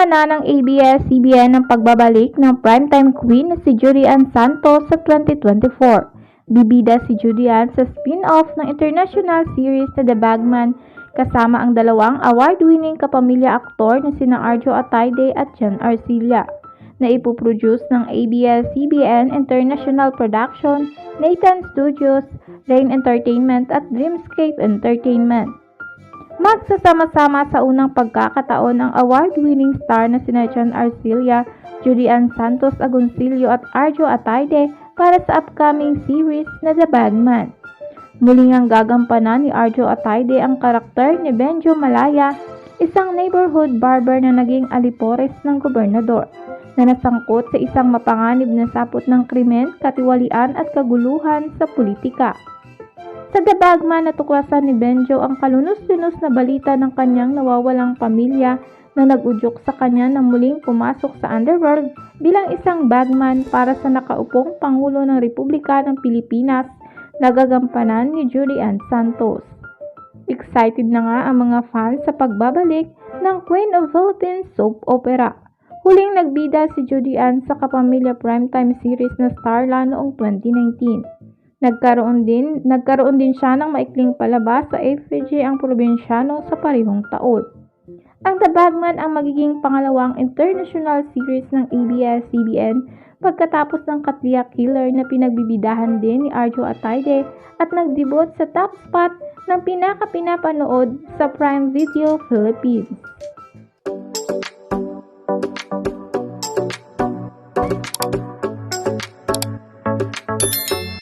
Inanunsyohan na ng ABS-CBN ang pagbabalik ng primetime queen na si Judy-Ann Santos sa 2024. Bibida si Judy-Ann sa spin-off ng international series na The Bagman kasama ang dalawang award-winning kapamilya aktor na sina Arjo Atayde at Jan Arcilla na ipoproduce ng ABS-CBN International Production, Nathan Studios, Rain Entertainment at Dreamscape Entertainment. Magsasama-sama sa unang pagkakataon ang award-winning star na sina Jan Arcilla, Judy-Ann Santos Agoncillo at Arjo Atayde para sa upcoming series na The Bagman. Muling ang gagampanan ni Arjo Atayde ang karakter ni Benjo Malaya, isang neighborhood barber na naging alipores ng gobernador, na nasangkot sa isang mapanganib na sapot ng krimen, katiwalian at kaguluhan sa politika. Sa The Bagman, natuklasan ni Benjo ang kalunos-lunos na balita ng kanyang nawawalang pamilya na nag-udyok sa kanya na muling pumasok sa underworld bilang isang bagman para sa nakaupong Pangulo ng Republika ng Pilipinas na gagampanan ni Judy-Ann Santos. Excited na nga ang mga fans sa pagbabalik ng Queen of Philippines soap opera. Huling nagbida si Judy-Ann sa kapamilya primetime series na Starla noong 2019. Nagkaroon din siya ng maikling palabas sa effigy ang probinsyano sa parehong taon. Ang The Bagman ang magiging pangalawang international series ng ABS-CBN pagkatapos ng Katlia Killer na pinagbibidahan din ni Arjo Atayde at nagdebut sa top spot ng pinaka-pinapanood sa Prime Video Philippines.